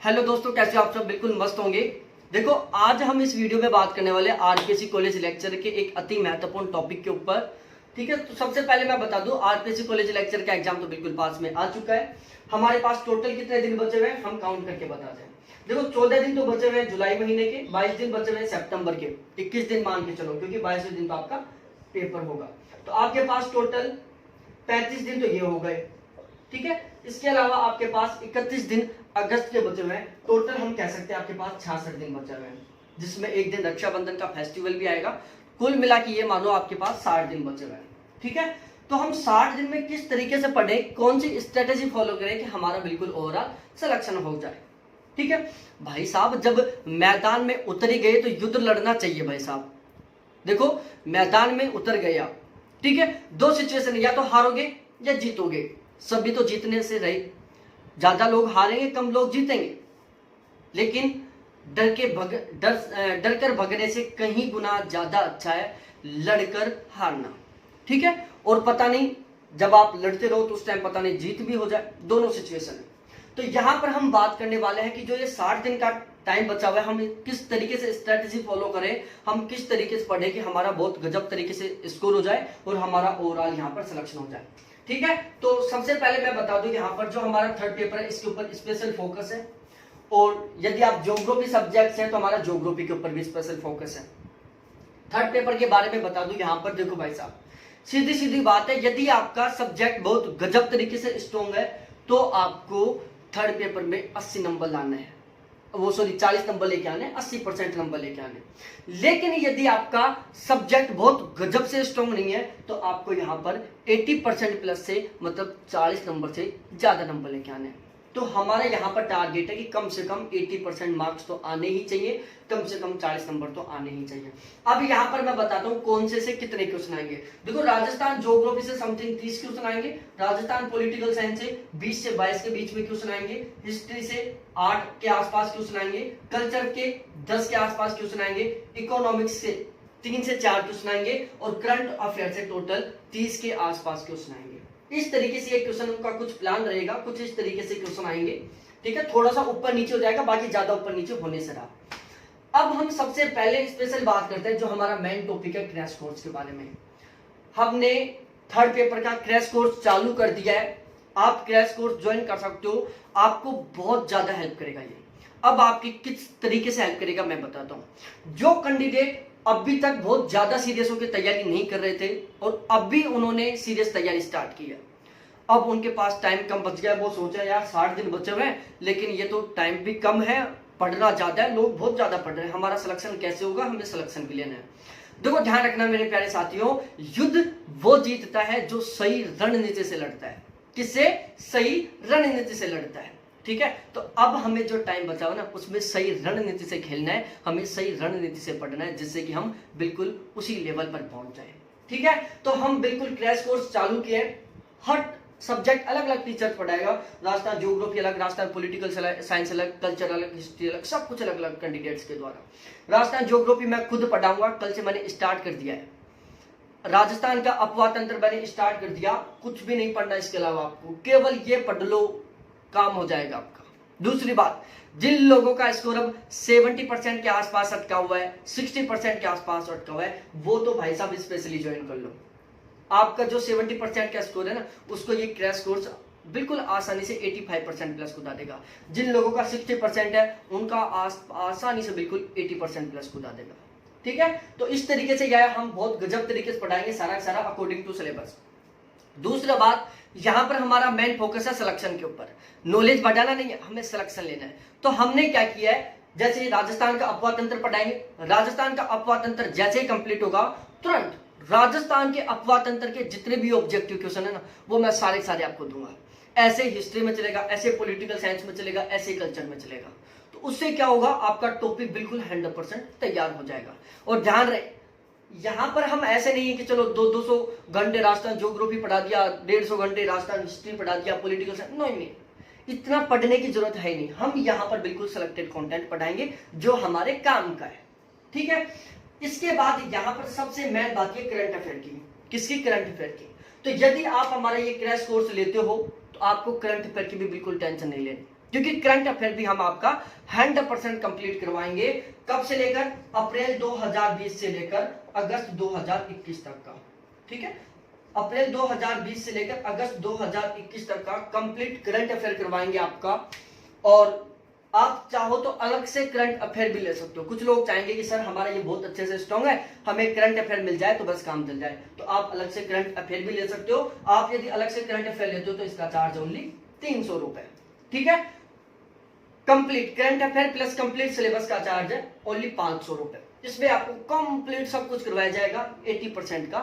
Hello दोस्तों, कैसे हो आप सब? बिल्कुल मस्त होंगे। देखो, आज हम इस वीडियो में बात करने वाले आरपीएससी कॉलेज लेक्चर के एक अति महत्वपूर्ण टॉपिक के ऊपर। ठीक है, तो सबसे पहले मैं बता दूं, आरपीएससी कॉलेज लेक्चर का एग्जाम तो बिल्कुल पास में आ चुका है। हमारे पास टोटल कितने दिन बचे हुए हैं हम काउंट करके बताते हैं। देखो, 14 दिन तो बचे हुए हैं जुलाई महीने के, 22 दिन बचे हुए हैं सितंबर के, 21 दिन मान के चलो, क्योंकि 22वें दिन तो आपका पेपर होगा। तो आपके पास टोटल 35 दिन तो ये हो गए। ठीक है, इसके अलावा आपके पास 31 दिन अगस्त के बचे हुए हैं। टोटल हम कह सकते हैं आपके पास 66 दिन बचे हुए हैं, जिसमें एक दिन रक्षाबंधन का फेस्टिवल भी आएगा। कुल मिला के ये मानो आपके पास 60 दिन बचे हुए हैं। ठीक है, तो हम 60 दिन में किस तरीके से पढ़े, कौन सी स्ट्रेटेजी फॉलो करें कि हमारा बिल्कुल ओवरऑल सिलेक्शन हो जाए। ठीक है भाई साहब, जब मैदान में उतर ही गए तो युद्ध लड़ना चाहिए भाई साहब। देखो, मैदान में उतर गए आप, ठीक है, दो सिचुएशन, या तो हारोगे या जीतोगे। सभी तो जीतने से रहे, ज्यादा लोग हारेंगे कम लोग जीतेंगे, लेकिन डर कर भगने से कहीं गुना ज्यादा अच्छा है लड़कर हारना। ठीक है, और पता नहीं जब आप लड़ते रहो तो उस टाइम पता नहीं जीत भी हो जाए, दोनों सिचुएशन है। तो यहां पर हम बात करने वाले हैं कि जो ये 60 दिन का टाइम बचा हुआ है, हम किस तरीके से स्ट्रेटेजी फॉलो करें, हम किस तरीके से पढ़े कि हमारा बहुत गजब तरीके से स्कोर हो जाए और हमारा ओवरऑल यहाँ पर सिलेक्शन हो जाए। ठीक है, तो सबसे पहले मैं बता दूं यहाँ पर जो हमारा थर्ड पेपर है इसके ऊपर स्पेशल फोकस है, और यदि आप ज्योग्राफी सब्जेक्ट्स हैं तो हमारा ज्योग्राफी के ऊपर भी स्पेशल फोकस है। थर्ड पेपर के बारे में बता दूं यहाँ पर, देखो भाई साहब, सीधी सीधी बात है, यदि आपका सब्जेक्ट बहुत गजब तरीके से स्ट्रॉन्ग है तो आपको थर्ड पेपर में 80 नंबर लाना है, वो सॉरी 40 नंबर लेके आने, 80% नंबर लेके आने। लेकिन यदि आपका सब्जेक्ट बहुत गजब से स्ट्रॉन्ग नहीं है तो आपको यहां पर 80% प्लस से, मतलब 40 नंबर से ज्यादा नंबर लेके आने। तो हमारा यहाँ पर टारगेट है कि कम से कम 80% मार्क्स तो आने ही चाहिए, कम से कम 40 नंबर तो आने ही चाहिए। अब यहाँ पर मैं बताता हूँ कौन से कितने क्वेश्चन आएंगे। देखो, राजस्थान ज्योग्राफी से समथिंग 30 क्वेश्चन आएंगे, राजस्थान पॉलिटिकल साइंस से 20 से 22 के बीच में क्वेश्चन आएंगे, हिस्ट्री से 8 के आसपास क्वेश्चन आएंगे, कल्चर के 10 के आसपास क्वेश्चन आएंगे, इकोनॉमिक्स से 3 से 4 क्वेश्चन आएंगे, और करंट अफेयर से टोटल 30 के आसपास क्वेश्चन आएंगे। इस तरीके से एक क्वेश्चन का कुछ प्लान रहेगा, कुछ इस तरीके से क्वेश्चन आएंगे। ठीक है, थोड़ा सा ऊपर नीचे हो जाएगा, बाकी ज्यादा ऊपर नीचे होने से रहा। अब हम सबसे पहले स्पेशल बात करते हैं जो हमारा मेन टॉपिक है क्रैश कोर्स के बारे में। हमने थर्ड पेपर का क्रैश कोर्स चालू कर दिया है, आप क्रैश कोर्स ज्वाइन कर सकते हो, आपको बहुत ज्यादा हेल्प करेगा ये। अब आपकी किस तरीके से हेल्प करेगा मैं बताता हूं। जो कैंडिडेट अभी तक बहुत ज्यादा सीरियस होकर तैयारी नहीं कर रहे थे और अभी उन्होंने सीरियस तैयारी स्टार्ट की है, अब उनके पास टाइम कम बच गया, वो सोचा यार 60 दिन बचे हुए हैं, लेकिन ये तो टाइम भी कम है, पढ़ना ज्यादा है, लोग बहुत ज्यादा पढ़ रहे हैं, हमारा सिलेक्शन कैसे होगा, हमें सिलेक्शन भी लेना है। देखो, ध्यान रखना मेरे प्यारे साथियों, युद्ध वो जीतता है जो सही रणनीति से लड़ता है। किससे? सही रणनीति से लड़ता है। ठीक है, तो अब हमें जो टाइम बचा हुआ ना उसमें सही रणनीति से खेलना है, हमें सही रणनीति से पढ़ना है, जिससे कि हम बिल्कुल उसी लेवल पर पहुंच जाए। ठीक है, तो हम बिल्कुल क्रैश कोर्स चालू किए, हर सब्जेक्ट अलग अलग टीचर पढ़ाएगा, राजस्थान ज्योग्राफी अलग, राजस्थान पॉलिटिकल साइंस अलग, कल्चर अलग, हिस्ट्री अलग, सब कुछ अलग अलग कैंडिडेट्स के द्वारा। राजस्थान ज्योग्राफी मैं खुद पढ़ाऊंगा, कल से मैंने स्टार्ट कर दिया है। राजस्थान का अपवाद तंत्र मैंने स्टार्ट कर दिया, कुछ भी नहीं पढ़ना इसके अलावा, आपको केवल ये पढ़ लो, काम हो जाएगा आपका। दूसरी बात, जिन लोगों का स्कोर अब 70% के आसपास अटका हुआ है, 60% के आसपास अटका हुआ है, वो तो भाई साहब स्पेशली ज्वाइन कर लो। आपका जो 70% का स्कोर है ना, उसको ये क्रैश कोर्स बिल्कुल आसानी से 85% प्लस कुदा देगा। जिन लोगों का 60% है उनका आसानी से बिल्कुल 80% प्लस कुदा देगा। ठीक है, तो इस तरीके से यह हम बहुत गजब तरीके से पढ़ाएंगे, सारा सारा अकॉर्डिंग टू सिलेबस। दूसरा बात, यहां पर हमारा मेन फोकस है सिलेक्शन के ऊपर, नॉलेज बढ़ाना नहीं है, हमें सिलेक्शन लेना है। तो हमने क्या किया है, जैसे राजस्थान का अपवाद तंत्र पढ़ाएंगे, राजस्थान का अपवाद तंत्र जैसे ही कंप्लीट होगा तुरंत राजस्थान के अपवाद तंत्र के जितने भी ऑब्जेक्टिव क्वेश्चन है ना, वो मैं सारे सारे आपको दूंगा। ऐसे हिस्ट्री में चलेगा, ऐसे पॉलिटिकल साइंस में चलेगा, ऐसे कल्चर में चलेगा। तो उससे क्या होगा, आपका टॉपिक बिल्कुल 100% तैयार हो जाएगा। और ध्यान रहे, यहां पर हम ऐसे नहीं है कि चलो 200 घंटे राजस्थान ज्योग्राफी पढ़ा दिया, 150 घंटे राजस्थान हिस्ट्री पढ़ा दिया, पॉलिटिकल साइंस, नहीं, इतना पढ़ने की जरूरत है नहीं। हम यहाँ पर बिल्कुल सिलेक्टेड कंटेंट पढ़ाएंगे जो हमारे काम का है। ठीक है, इसके बाद यहाँ पर सबसे मेन बात है करंट अफेयर की। किसकी? करंट अफेयर की। तो यदि आप हमारा ये क्रैश कोर्स लेते हो तो आपको करंट अफेयर की भी बिल्कुल टेंशन नहीं लेनी। क्योंकि करंट अफेयर भी हम आपका 100% कंप्लीट करवाएंगे। कब से लेकर? अप्रैल 2020 से लेकर अगस्त 2021 तक का। ठीक है, अप्रैल 2020 से लेकर अगस्त 2021 तक का कंप्लीट करंट अफेयर करवाएंगे आपका। और आप चाहो तो अलग से करंट अफेयर भी ले सकते हो। कुछ लोग चाहेंगे कि सर हमारा ये बहुत अच्छे से स्ट्रॉन्ग है, हमें करंट अफेयर मिल जाए तो बस काम चल जाए, तो आप अलग से करंट अफेयर भी ले सकते हो। आप यदि अलग से करंट अफेयर लेते हो तो इसका चार्ज ओनली 300 रुपए। ठीक है, complete current affair plus complete syllabus का चार्ज है ओनली 500 रुपए। इसमें आपको कंप्लीट सब कुछ करवाया जाएगा, 80% का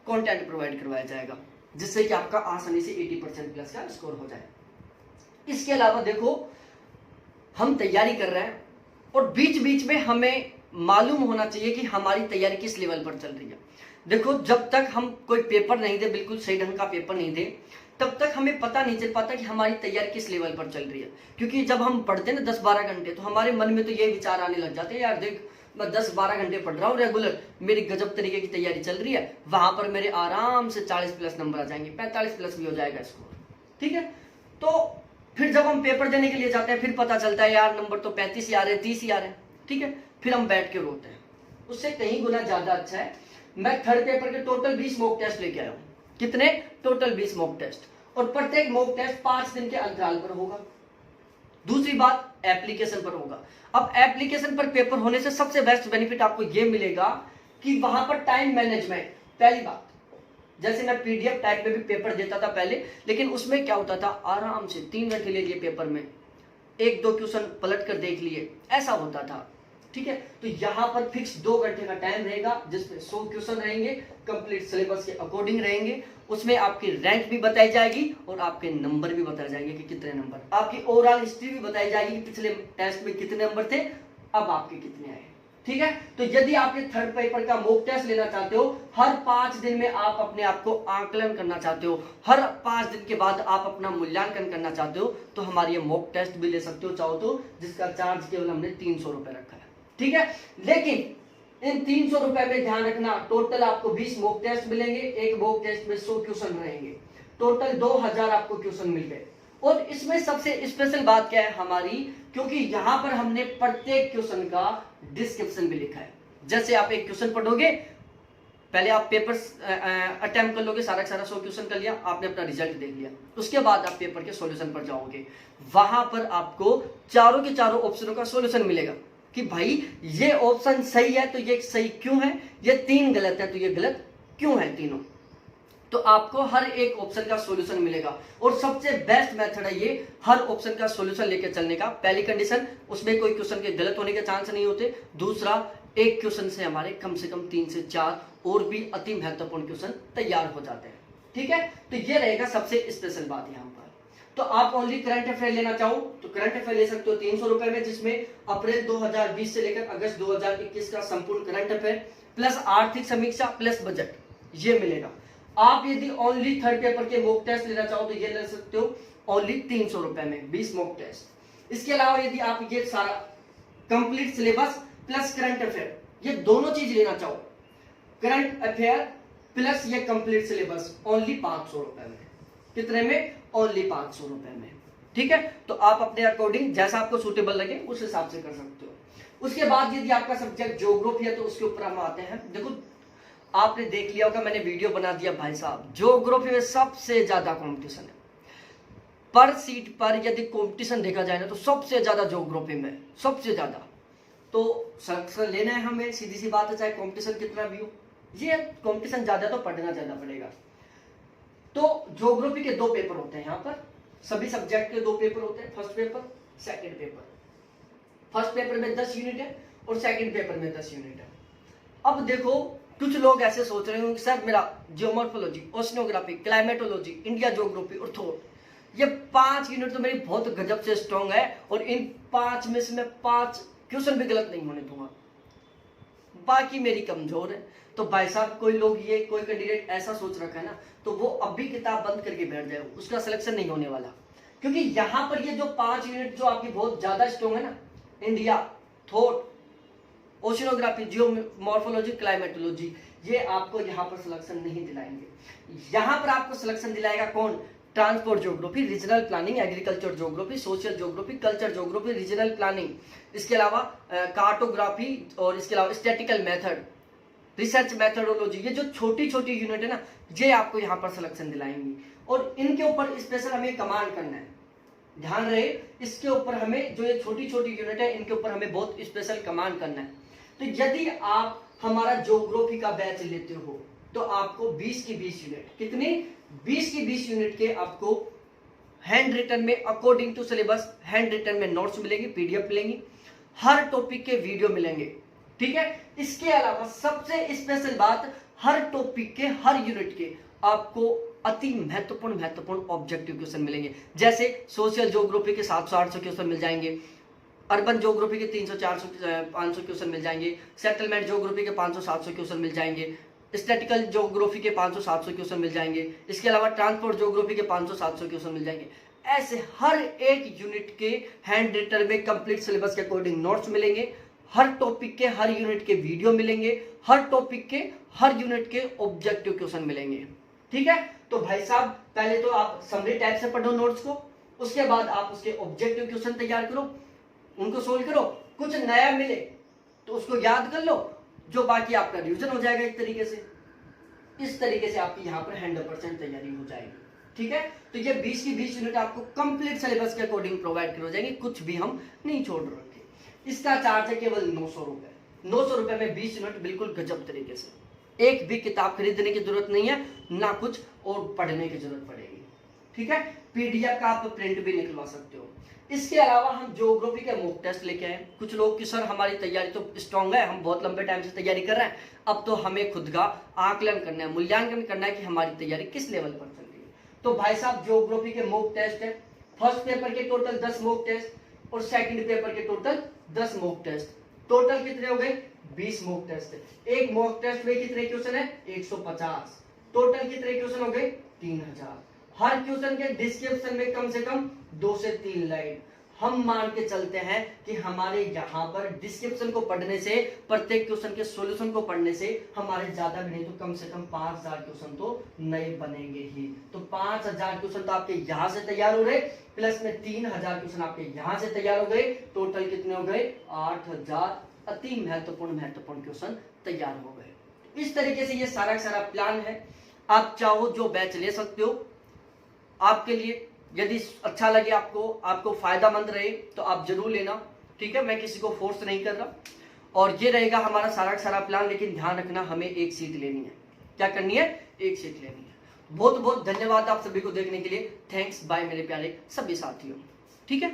कंटेंट प्रोवाइड करवाया जाएगा, जिससे कि आपका आसानी से 80% प्लस का स्कोर हो जाए। इसके अलावा देखो, हम तैयारी कर रहे हैं और बीच बीच में हमें मालूम होना चाहिए कि हमारी तैयारी किस लेवल पर चल रही है। देखो, जब तक हम कोई पेपर नहीं दे, बिल्कुल सही ढंग का पेपर नहीं दे, तब तक हमें पता नहीं चल पाता कि हमारी तैयारी किस लेवल पर चल रही है। क्योंकि जब हम पढ़ते हैं ना 10-12 घंटे, तो हमारे मन में तो ये विचार आने लग जाते हैं, यार देख मैं 10-12 घंटे पढ़ रहा हूँ रेगुलर, मेरी गजब तरीके की तैयारी चल रही है, वहां पर मेरे आराम से 40 प्लस नंबर आ जाएंगे, 45 प्लस भी हो जाएगा स्कोर। ठीक है, तो फिर जब हम पेपर देने के लिए जाते हैं, फिर पता चलता है यार नंबर तो 35 ही आ रहे हैं, 30 ही आ रहे हैं। ठीक है, फिर हम बैठ के रोते हैं। उससे कहीं गुना ज्यादा अच्छा है, मैं थर्ड पेपर के टोटल 20 मॉक टेस्ट लेके आया हूँ। कितने? टोटल 20 मॉक टेस्ट, और प्रत्येक मॉक टेस्ट 5 दिन के अंतराल पर होगा। दूसरी बात, एप्लीकेशन पर होगा। अब एप्लीकेशन पर पेपर होने से सबसे बेस्ट बेनिफिट आपको यह मिलेगा कि वहां पर टाइम मैनेजमेंट। पहली बात, जैसे मैं पीडीएफ टाइप में भी पेपर देता था पहले, लेकिन उसमें क्या होता था, आराम से 3 घंटे ले लिए पेपर में, 1-2 क्वेश्चन पलट कर देख लिए, ऐसा होता था। ठीक है, तो यहाँ पर फिक्स 2 घंटे का टाइम रहेगा, जिसमें 100 क्वेश्चन रहेंगे, कंप्लीट सिलेबस के अकॉर्डिंग रहेंगे। उसमें आपकी रैंक भी बताई जाएगी और आपके नंबर भी बताए जाएंगे कि कितने नंबर, आपकी ओवरऑल हिस्ट्री भी बताई जाएगी कि पिछले टेस्ट में कितने नंबर थे, अब आपके कितने आए। ठीक है, तो यदि आप ये थर्ड पेपर का मॉक टेस्ट लेना चाहते हो, हर 5 दिन में आप अपने आप को आकलन करना चाहते हो, हर 5 दिन के बाद आप अपना मूल्यांकन करना चाहते हो, तो हमारी ये मॉक टेस्ट भी ले सकते हो चाहो तो, जिसका चार्ज केवल हमने 300 रुपए रखा है। ठीक है, लेकिन इन 300 रुपए में ध्यान रखना, टोटल आपको 20 मॉक टेस्ट मिलेंगे, एक मॉक टेस्ट में 100 क्वेश्चन रहेंगे, टोटल 2000 आपको क्वेश्चन मिल गए। और इसमें सबसे स्पेशल बात क्या है हमारी, क्योंकि यहां पर हमने प्रत्येक क्वेश्चन का डिस्क्रिप्शन भी लिखा है। जैसे आप एक क्वेश्चन पढ़ोगे, पहले आप पेपर अटेम्प्ट कर लोगे, सारा 100 क्वेश्चन कर लिया, आपने अपना रिजल्ट देख लिया, उसके बाद आप पेपर के सॉल्यूशन पर जाओगे, वहां पर आपको चारों के चारों ऑप्शनों का सॉल्यूशन मिलेगा कि भाई ये ऑप्शन सही है तो ये सही क्यों है, ये 3 गलत है तो ये गलत क्यों है तीनों। तो आपको हर एक ऑप्शन का सॉल्यूशन मिलेगा, और सबसे बेस्ट मेथड है ये हर ऑप्शन का सॉल्यूशन लेके चलने का। पहली कंडीशन, उसमें कोई क्वेश्चन के गलत होने के चांस नहीं होते। दूसरा, एक क्वेश्चन से हमारे कम से कम 3 से 4 और भी अति महत्वपूर्ण क्वेश्चन तैयार हो जाते हैं। ठीक है, तो ये रहेगा सबसे स्पेशल बात यहाँ पर। तो आप ओनली करंट अफेयर लेना चाहो तो करंट अफेयर ले सकते हो 300 रुपए में, जिसमें अप्रैल 2020 से लेकर अगस्त 2021 का संपूर्ण करंट अफेयर प्लस आर्थिक समीक्षा प्लस बजट ये मिलेगा। आप यदि ओनली थर्ड पेपर के मॉक टेस्ट लेना चाहो तो ये ले सकते हो ओनली 300 रुपए में 20 मॉक टेस्ट। इसके अलावा यदि आप ये सारा complete syllabus plus current affair ये दोनों चीज लेना चाहो, करंट अफेयर प्लस ये कंप्लीट सिलेबस ओनली 500 रुपए में। कितने में? ओनली 500 रुपए में। ठीक है, तो आप अपने अकॉर्डिंग जैसा आपको सूटेबल लगे उस हिसाब से कर सकते हो। उसके बाद यदि आपका सब्जेक्ट ज्योग्राफी है तो उसके ऊपर हम आते हैं। देखो, आपने देख लिया होगा, मैंने वीडियो बना दिया भाई साहब, ज्योग्राफी में सबसे ज्यादा कंपटीशन है। पर सीट पर यदि कंपटीशन देखा जाए ना तो सबसे ज्यादा ज्योग्राफी में, सबसे ज्यादा। तो सिलेक्शन लेना है हमें, सीधी सी बात है, चाहे कंपटीशन कितना भी हो, ये कंपटीशन ज्यादा तो पढ़ना ज्यादा पड़ेगा। तो ज्योग्राफी के 2 पेपर होते हैं यहाँ पर, सभी सब्जेक्ट के 2 पेपर होते हैं, first paper second paper. First paper में 10 यूनिट है और सेकंड पेपर में 10 यूनिट है। अब देखो, कुछ लोग ऐसे सोच रहे होंगे कि सर मेरा geomorphology, oceanography, climatology, India geography और थॉट, ये 5 यूनिट तो मेरी बहुत गजब से स्ट्रॉन्ग है और इन 5 में से मैं 5 क्वेश्चन भी गलत नहीं होने दूंगा, बाकी मेरी कमजोर है। तो भाई साहब, कोई लोग ये कोई कैंडिडेट ऐसा सोच रखा है ना, तो वो अभी किताब बंद करके बैठ जाए, उसका सिलेक्शन नहीं होने वाला। क्योंकि यहाँ पर ये जो 5 यूनिट जो आपकी बहुत ज्यादा स्ट्रॉन्ग है ना, India, thought, oceanography, geomorphology, climatology, ये आपको यहाँ पर सिलेक्शन नहीं दिलाएंगे। यहाँ पर आपको सिलेक्शन दिलाएगा कौन? Transport geography, regional planning, agriculture geography, social geography, culture geography, regional planning, इसके अलावा कार्टोग्राफी और इसके अलावा स्टैटिकल मेथड, रिसर्च मेथोडोलॉजी, ये जो छोटी छोटी यूनिट है ना, ये आपको यहाँ पर सिलेक्शन दिलाएंगी और इनके ऊपर स्पेशल हमें कमांड करना है। ध्यान रहे, इसके ऊपर हमें जो ये छोटी छोटी यूनिट है इनके ऊपर हमें बहुत स्पेशल कमांड करना है। तो यदि आप हमारा ज्योग्राफी का बैच लेते हो तो आपको 20 की 20 यूनिट, कितनी 20 की 20 यूनिट के आपको हैंड रिटन में according to syllabus hand written में नोट्स मिलेंगे, पीडीएफ मिलेंगी, हर टॉपिक के वीडियो मिलेंगे, ठीक है। इसके अलावा सबसे स्पेशल बात, हर टॉपिक के हर यूनिट के आपको अति महत्वपूर्ण ऑब्जेक्टिव क्वेश्चन मिलेंगे। जैसे सोशल ज्योग्राफी के 700-800 क्वेश्चन मिल जाएंगे, अर्बन ज्योग्राफी के 300-400-500 क्वेश्चन मिल जाएंगे, सेटलमेंट ज्योग्राफी के 500-700 क्वेश्चन मिल जाएंगे, स्टैटिकल ज्योग्राफी के 500-700 क्वेश्चन मिल जाएंगे, इसके अलावा ट्रांसपोर्ट ज्योग्राफी के 500-700 क्वेश्चन मिल जाएंगे। ऐसे हर एक यूनिट के हैंड रिटन में कंप्लीट सिलेबस के अकॉर्डिंग नोट्स मिलेंगे, हर टॉपिक के हर यूनिट के वीडियो मिलेंगे, हर टॉपिक के हर यूनिट के ऑब्जेक्टिव क्वेश्चन मिलेंगे, ठीक है। तो भाई साहब, पहले तो आप समरी टाइप से पढ़ो नोट्स को, उसके बाद आप उसके ऑब्जेक्टिव क्वेश्चन तैयार करो, उनको सोल्व करो, कुछ नया मिले तो उसको याद कर लो, जो बाकी आपका रिवीजन हो जाएगा एक तरीके से। इस तरीके से आपकी यहाँ पर 100% तैयारी हो जाएगी, ठीक है। तो ये 20 की 20 यूनिट आपको कंप्लीट सिलेबस के अकॉर्डिंग प्रोवाइड कर जाएंगे, कुछ भी हम नहीं छोड़ रखे। इसका चार्ज है केवल 900 रुपए। 900 रुपए में 20 यूनिट बिल्कुल गजब तरीके से, एक भी किताब खरीदने की जरूरत नहीं है, ना कुछ और पढ़ने की जरूरत पड़ेगी, ठीक है। पीडीएफ का आप प्रिंट भी निकलवा सकते हो। इसके अलावा हम ज्योग्राफी के मॉक टेस्ट लेके आए। कुछ लोग कि सर हमारी तैयारी तो स्ट्रांग है, हम बहुत लंबे टाइम से तैयारी कर रहे हैं, अब तो हमें खुद का आकलन करना है, मूल्यांकन करना है कि हमारी तैयारी किस लेवल पर चल रही है। तो भाई साहब, ज्योग्राफी के मॉक टेस्ट है, फर्स्ट पेपर के टोटल 10 मॉक टेस्ट और सेकंड पेपर के टोटल 10 मॉक टेस्ट, टोटल कितने हो गए 20 मॉक टेस्ट है। एक मॉक टेस्ट में कितने क्वेश्चन है 150, टोटल कितने क्वेश्चन हो गए 3000। हर क्वेश्चन के डिस्क्रिप्शन में कम से कम 2 से 3 लाइन। हम मान के चलते हैं कि हमारे यहाँ पर डिस्क्रिप्शन को पढ़ने से, प्रत्येक क्वेश्चन के सॉल्यूशन को पढ़ने से हमारे ज्यादा भी नहीं तो कम से कम 5000 क्वेश्चन तो नए बनेंगे ही। तो 5000 क्वेश्चन तो आपके यहाँ से तैयार हो गए, प्लस में 3000 क्वेश्चन आपके यहाँ से तैयार हो गए, टोटल कितने हो गए 8000 अति महत्वपूर्ण क्वेश्चन तैयार हो गए। इस तरीके से ये सारा सारा प्लान है। आप चाहो जो बैच ले सकते हो, आपके लिए यदि अच्छा लगे आपको फायदामंद रहे तो आप जरूर लेना, ठीक है। मैं किसी को फोर्स नहीं कर रहा। और ये रहेगा हमारा सारा प्लान, लेकिन ध्यान रखना हमें एक सीट लेनी है। क्या करनी है, एक सीट लेनी है। बहुत बहुत धन्यवाद आप सभी को देखने के लिए। थैंक्स बाय मेरे प्यारे सभी साथियों, ठीक है।